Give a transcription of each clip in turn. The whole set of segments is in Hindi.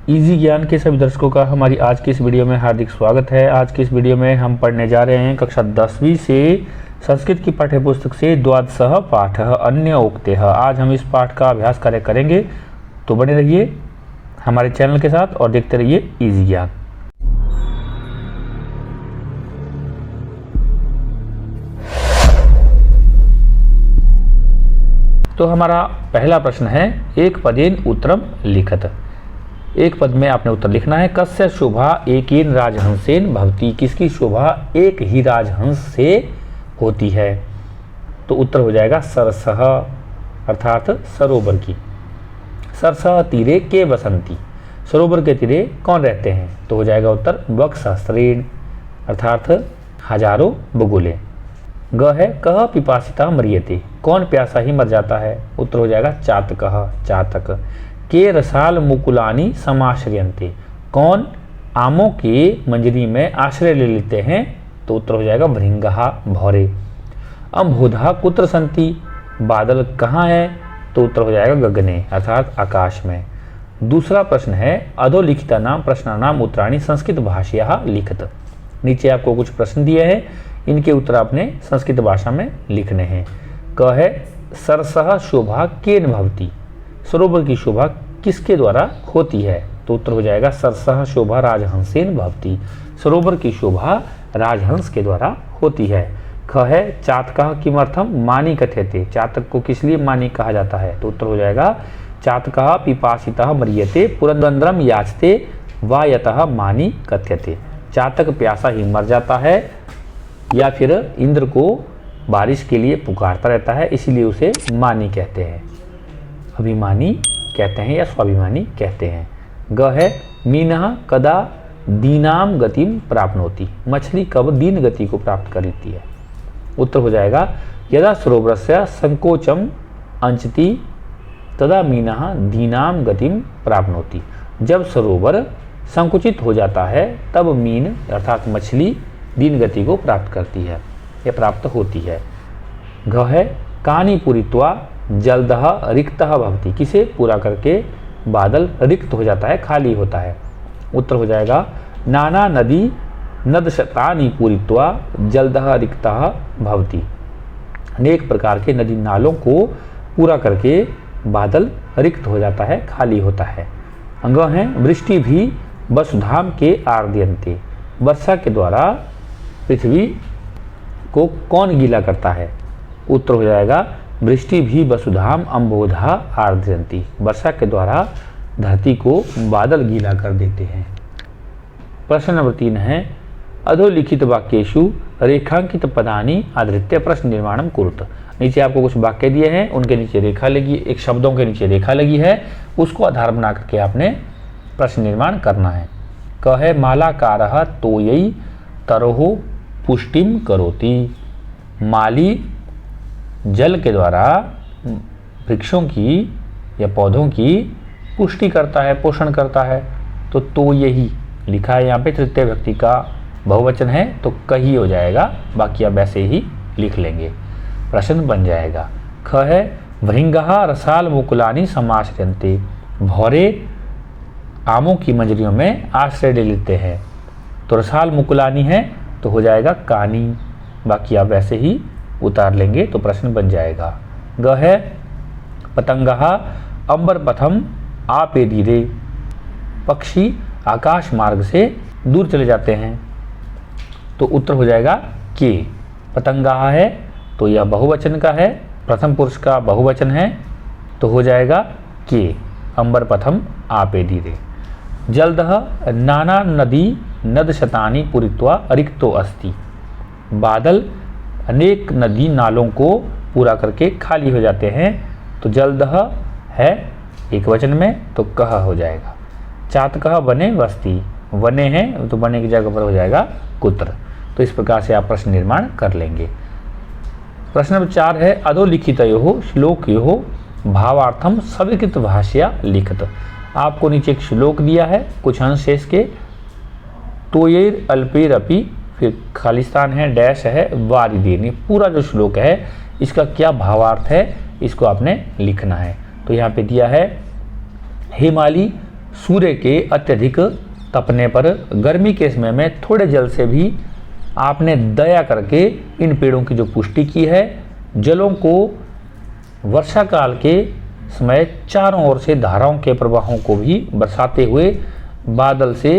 इजी ज्ञान के सभी दर्शकों का हमारी आज की इस वीडियो में हार्दिक स्वागत है। आज की इस वीडियो में हम पढ़ने जा रहे हैं कक्षा 10वीं से संस्कृत की पाठ्यपुस्तक से द्वादशः पाठः अन्य उक्तयः। आज हम इस पाठ का अभ्यास कार्य करेंगे, तो बने रहिए हमारे चैनल के साथ और देखते रहिए इजी ज्ञान। तो हमारा पहला प्रश्न है, एक पदेन उत्तरम लिखत। एक पद में आपने उत्तर लिखना है। कस्य शोभा एकेन राजहंसेन भवति, किसकी शोभा एक ही राजहंस से होती है? तो उत्तर हो जाएगा सरसः, अर्थात सरोवर की। सरसः तीरे के बसंती, सरोवर के तीरे कौन रहते हैं? तो हो जाएगा उत्तर वक्षसहस्रेण, अर्थात हजारों बगुले। ग है कह पिपासिता मरियते, कौन प्यासा ही मर जाता है? उत्तर हो जाएगा चातकः, चातक। के रसाल मुकुलानी समाश्रयन्ते, कौन आमों के मंजरी में आश्रय ले लेते हैं? तो उत्तर हो जाएगा भृंगः, भौरे। अम्भोधा कुत्र सन्ति, बादल कहाँ है? तो उत्तर हो जाएगा गगने, अर्थात आकाश में। दूसरा प्रश्न है, अधोलिखिता नाम प्रश्नानाम उत्तराणि संस्कृत भाषया लिखत। नीचे आपको कुछ प्रश्न दिए हैं, इनके उत्तर आपने संस्कृत भाषा में लिखने हैं। क है सरसः शोभा केन भवति, सरोवर की शोभा किसके द्वारा होती है? तो उत्तर हो जाएगा सरसः शोभा राजहंसेन भवति, सरोवर की शोभा राजहंस के द्वारा होती है। ख है चातकः किमर्थम मानी कथ्यते, चातक को किस लिए मानी कहा जाता है? तो उत्तर हो जाएगा चातकः पिपासितः मरियते पुरंदरम याचते वा यतः मानी कथ्यते, चातक प्यासा ही मर जाता है या फिर इंद्र को बारिश के लिए पुकारता रहता है, इसीलिए उसे मानी कहते हैं, अभिमानी कहते हैं या स्वाभिमानी कहते हैं। ग है मीनः कदा दीनाम गतिम प्राप्नोति, मछली कब दीन गति को प्राप्त कर लेती है? उत्तर हो जाएगा यदा सरोवरस्य संकोचम अंचति तदा मीनः दीनाम गतिम प्राप्नोति, जब सरोवर संकुचित हो जाता है तब मीन अर्थात मछली दीन गति को प्राप्त करती है या प्राप्त होती है। घ है कानी पूरित्वा जलदः रिक्तः भवति, किसे पूरा करके बादल रिक्त हो जाता है, खाली होता है? उत्तर हो जाएगा नाना नदी नदशतानि पूरित्वा जलदः रिक्तः भवति, अनेक प्रकार के नदी नालों को पूरा करके बादल रिक्त हो जाता है, खाली होता है। अंग है वृष्टि भी वसुधाम के आर्द्यन्ते, वर्षा के द्वारा पृथ्वी को कौन गीला करता है? उत्तर हो जाएगा वृष्टि भी वसुधाम अम्बोधा आर्द्यन्ति, वर्षा के द्वारा धरती को बादल गीला कर देते हैं। प्रश्न नंबर 3 है, अधोलिखित वाक्येषु रेखांकित पदानि आधृत्य प्रश्न निर्माणम कुरुत। नीचे आपको कुछ वाक्य दिए हैं, उनके नीचे रेखा लगी, एक शब्दों के नीचे रेखा लगी है, उसको आधार बना करके आपने प्रश्न निर्माण करना है। क है मालाकारः तोयै तरोः पुष्टिम करोति, माली जल के द्वारा वृक्षों की या पौधों की पुष्टि करता है, पोषण करता है। तो यही लिखा है यहाँ पे, तृतीय व्यक्ति का बहुवचन है तो कही हो जाएगा, बाकी आप ऐसे ही लिख लेंगे, प्रश्न बन जाएगा। ख है भृंगः रसाल मुकुलानि समाश्रयन्ते, भौरे आमों की मंजरियों में आश्रय ले लेते हैं। तो रसाल मुकुलानी है तो हो जाएगा कानी, बाकी आप वैसे ही उतार लेंगे तो प्रश्न बन जाएगा। ग है पतंगः अंबर पथम आपेदीरे, पक्षी आकाश मार्ग से दूर चले जाते हैं। तो उत्तर हो जाएगा के। पतंगः है तो यह बहुवचन का है, प्रथम पुरुष का बहुवचन है तो हो जाएगा के, अंबर पथम आपेदीरे। जलदः नाना नदी नदशतानि पूरित्वा रिक्तो अस्ति, बादल अनेक नदी नालों को पूरा करके खाली हो जाते हैं। तो जलदः है एक वचन में तो कह हो जाएगा। चातकः वने वसति, वने हैं तो वने की जगह पर हो जाएगा कुत्र। तो इस प्रकार से आप प्रश्न निर्माण कर लेंगे। प्रश्न नंबर 4 है, अधोलिखितयोः श्लोकयोः भावार्थम सविकृत भाषया लिखत। आपको नीचे एक श्लोक दिया है, कुछ अंश इसके, तोयैर अल्पैरपि, फिर खालिस्तान है, डैश है, वारिदेन, पूरा जो श्लोक है इसका क्या भावार्थ है इसको आपने लिखना है। तो यहाँ पे दिया है, हे माली सूर्य के अत्यधिक तपने पर गर्मी के समय में थोड़े जल से भी आपने दया करके इन पेड़ों की जो पुष्टि की है। जलों को वर्षा काल के समय चारों ओर से धाराओं के प्रवाहों को भी बरसाते हुए बादल से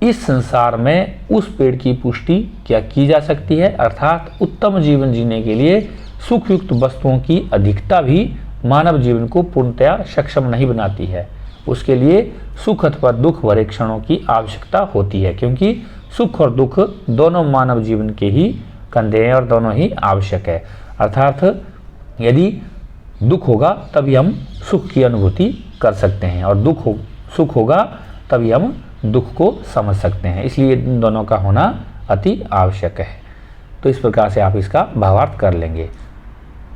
इस संसार में उस पेड़ की पुष्टि क्या की जा सकती है, अर्थात उत्तम जीवन जीने के लिए सुखयुक्त वस्तुओं की अधिकता भी मानव जीवन को पूर्णतया सक्षम नहीं बनाती है। उसके लिए सुख अथवा दुख भरे क्षणों की आवश्यकता होती है, क्योंकि सुख और दुख दोनों मानव जीवन के ही कंधे हैं और दोनों ही आवश्यक है। अर्थात यदि दुख होगा तभी हम सुख की अनुभूति कर सकते हैं और सुख होगा तभी हम दुख को समझ सकते हैं, इसलिए इन दोनों का होना अति आवश्यक है। तो इस प्रकार से आप इसका भावार्थ कर लेंगे।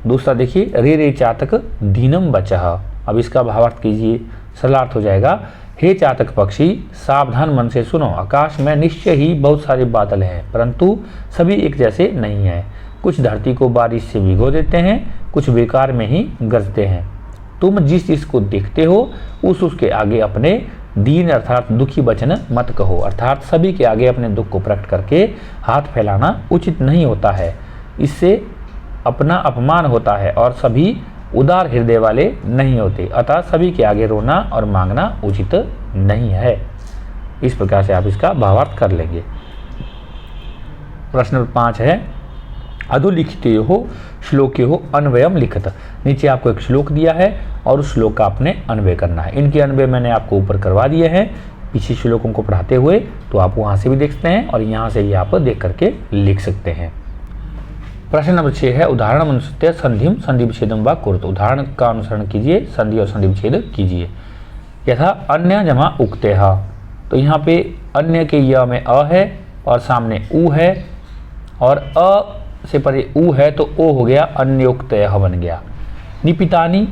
दूसरा देखिए, रे रे चातक दीनम बचह। अब इसका भावार्थ कीजिए, सरलार्थ हो जाएगा, हे चातक पक्षी सावधान मन से सुनो, आकाश में निश्चय ही बहुत सारे बादल हैं, परंतु सभी एक जैसे नहीं हैं। कुछ धरती को बारिश से भिगो देते हैं, कुछ बेकार में ही गरजते हैं। तुम जिस चीज को देखते हो उसके आगे अपने दीन अर्थात दुखी वचन मत कहो, अर्थात सभी के आगे अपने दुख को प्रकट करके हाथ फैलाना उचित नहीं होता है। इससे अपना अपमान होता है और सभी उदार हृदय वाले नहीं होते, अतः सभी के आगे रोना और मांगना उचित नहीं है। इस प्रकार से आप इसका भावार्थ कर लेंगे। प्रश्न नंबर 5 है, अधोलिखिते हो श्लोके हो अन्वयम लिखत। नीचे आपको एक श्लोक दिया है और उस श्लोक का आपने अन्वय करना है। इनके अन्वय मैंने आपको ऊपर करवा दिए हैं पीछे श्लोकों को पढ़ाते हुए, तो आप वहाँ से भी देख सकते हैं और यहाँ से भी आप देख करके लिख सकते हैं। प्रश्न नंबर 6 है, उदाहरण अनुसृत्य संधिम संधि विच्छेदम व कुरुत। उदाहरण का अनुसरण कीजिए, संधि और संधि विच्छेद कीजिए। यथा अन्य जमा उक्ते है, तो यहाँ पे अन्य के य में अ है और सामने उ है और अ से परे उ है तो ओ हो गया, अन्योक्त बन गया। निपितानी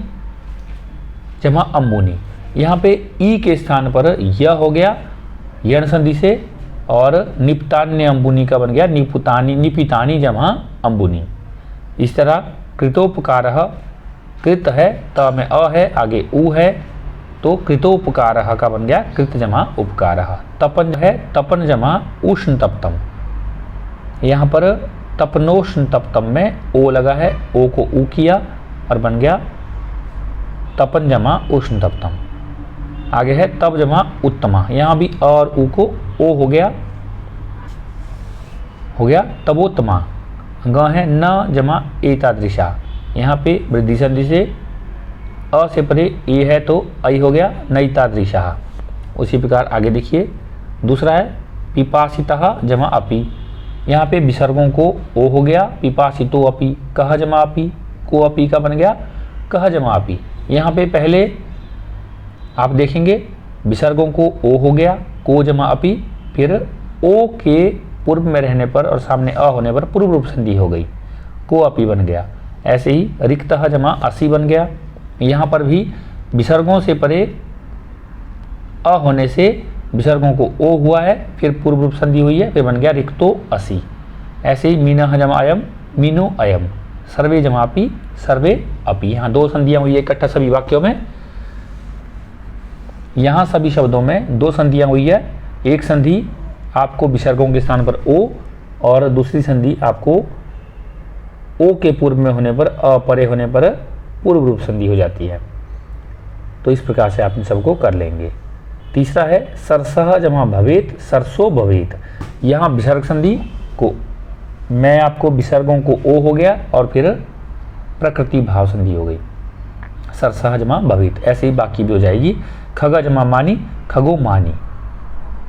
जमा अम्बुनी, यहाँ पे ई के स्थान पर य हो गया यण संधि से और निपतान्य अम्बुनी का बन गया निपुतानी, निपितानी जमा अम्बुनी। इस तरह कृतोपकार कृत है, त में अ है आगे उ है तो कृतोपकार का बन गया कृत जमा उपकार। तपन है, तपन जमा उष्ण तप्तम, यहाँ पर तपनोष्ण तप्तम में ओ लगा है, ओ को उ किया और बन गया तपन जमा उष्ण तप्तम। आगे है तब जमा उत्तमा, यहाँ भी अ और उ को ओ हो गया तबोत्तमा। ग है न जमा एतादृशा, यहाँ पे वृद्धि संधि से अ से परे ए है तो ऐ हो गया नैतादृशा। उसी प्रकार आगे देखिए दूसरा है पिपासितः जमा अपि, यहाँ पे विसर्गों को ओ हो गया पिपासितो अपि, कह जमा अपि, को अपि का बन गया कह जमा अपि। यहाँ पे पहले आप देखेंगे विसर्गों को ओ हो गया को जमा अपि, फिर ओ के पूर्व में रहने पर और सामने अ होने पर पूर्व रूप संधि हो गई, को अपि बन गया। ऐसे ही रिक्तः जमा असि बन गया, यहाँ पर भी विसर्गों से परे अ होने से विसर्गों को ओ हुआ है, फिर पूर्व रूप संधि हुई है, फिर बन गया रिक्तो असि। ऐसे ही मीनः जमा अयम मीनो अयम, सर्वे जमापि सर्वे अपि, यहाँ दो संधियाँ हुई है इकट्ठा सभी वाक्यों में। यहाँ सभी शब्दों में दो संधियाँ हुई है, एक संधि आपको विसर्गों के स्थान पर ओ और दूसरी संधि आपको ओ के पूर्व में होने पर अ परे होने पर पूर्व रूप संधि हो जाती है। तो इस प्रकार से आप इन सबको कर लेंगे। तीसरा है सरसह जमा भवेत सरसो भवेत, यहाँ विसर्ग संधि को मैं आपको विसर्गों को ओ हो गया और फिर प्रकृति भाव संधि हो गई, सरसह जमा भवेत। ऐसे ही बाकी भी हो जाएगी। खग जमा मानी खगो मानी,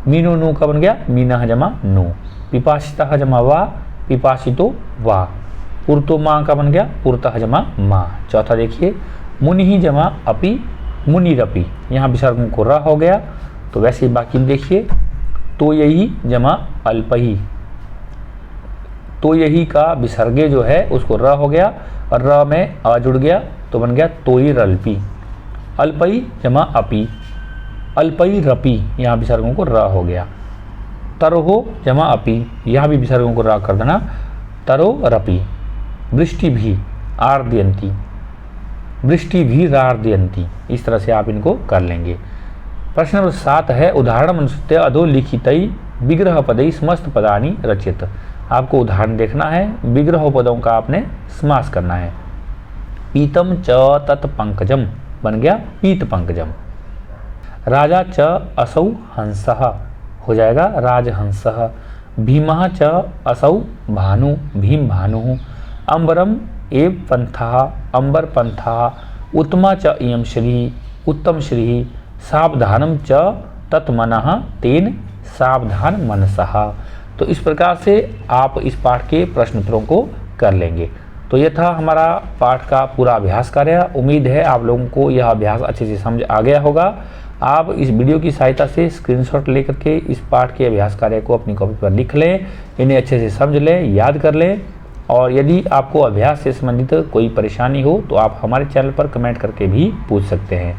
मीनो नु का बन गया मीनः जमा नु, पिपासितः जमा वा पिपासितो वा, पुरतो माँ का बन गया पुरतः जमा माँ। चौथा देखिए मुनि जमा अपि मुनिरपि, यहाँ विसर्गों को र हो गया, तो वैसे ही बाकी देखिए तो यही जमा अल्पही, तो यही का विसर्गे जो है उसको र हो गया और र में अ जुड़ गया तो बन गया तोई रल्पी। अल्पई जमा अपि, अल्पई रपि, यहाँ विसर्गों को र हो गया। तरोहो जमा अपि, यहाँ भी विसर्गों को र कर देना तरो रपि। वृष्टि भी आर्दयंती, वृष्टि भी रार्दयंती, इस तरह से आप इनको कर लेंगे। प्रश्न नंबर 7 है उदाहरण अनुसृत्य अधोलिखितई विग्रह पदई समस्त पदानि रचित। आपको उदाहरण देखना है, विग्रह पदों का आपने समास करना है। पीतम च तत् पंकजम बन गया पीत पंकजम। राजा च असौ हंसः हो जाएगा राजहंसः। भीमः च असौ भानु भीम भानुः। अम्बरम एव पंथः अम्बर पंथः। उत्तमा च इयं श्रीः उत्तम श्रीः। सावधानम च तत्मनः तेन सावधान मनसः। तो इस प्रकार से आप इस पाठ के प्रश्न उत्तरों को कर लेंगे। तो यह था हमारा पाठ का पूरा अभ्यास कार्य। उम्मीद है आप लोगों को यह अभ्यास अच्छे से समझ आ गया होगा। आप इस वीडियो की सहायता से स्क्रीनशॉट लेकर के इस पाठ के अभ्यास कार्य को अपनी कॉपी पर लिख लें, इन्हें अच्छे से समझ लें, याद कर लें। और यदि आपको अभ्यास से संबंधित कोई परेशानी हो तो आप हमारे चैनल पर कमेंट करके भी पूछ सकते हैं।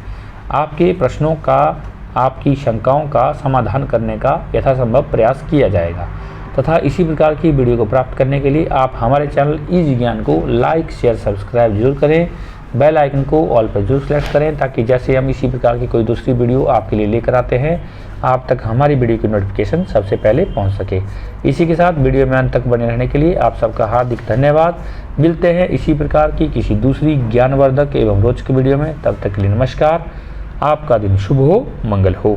आपके प्रश्नों का, आपकी शंकाओं का समाधान करने का यथासंभव प्रयास किया जाएगा। तथा इसी प्रकार की वीडियो को प्राप्त करने के लिए आप हमारे चैनल इजी ज्ञान को लाइक शेयर सब्सक्राइब जरूर करें। बेल आइकन को ऑल पर जरूर सेलेक्ट करें ताकि जैसे हम इसी प्रकार की कोई दूसरी वीडियो आपके लिए लेकर आते हैं आप तक हमारी वीडियो की नोटिफिकेशन सबसे पहले पहुंच सके। इसी के साथ वीडियो में अंत तक बने रहने के लिए आप सबका हार्दिक धन्यवाद। मिलते हैं इसी प्रकार की किसी दूसरी ज्ञानवर्धक एवं रोचक वीडियो में। तब तक के लिए नमस्कार। आपका दिन शुभ हो, मंगल हो।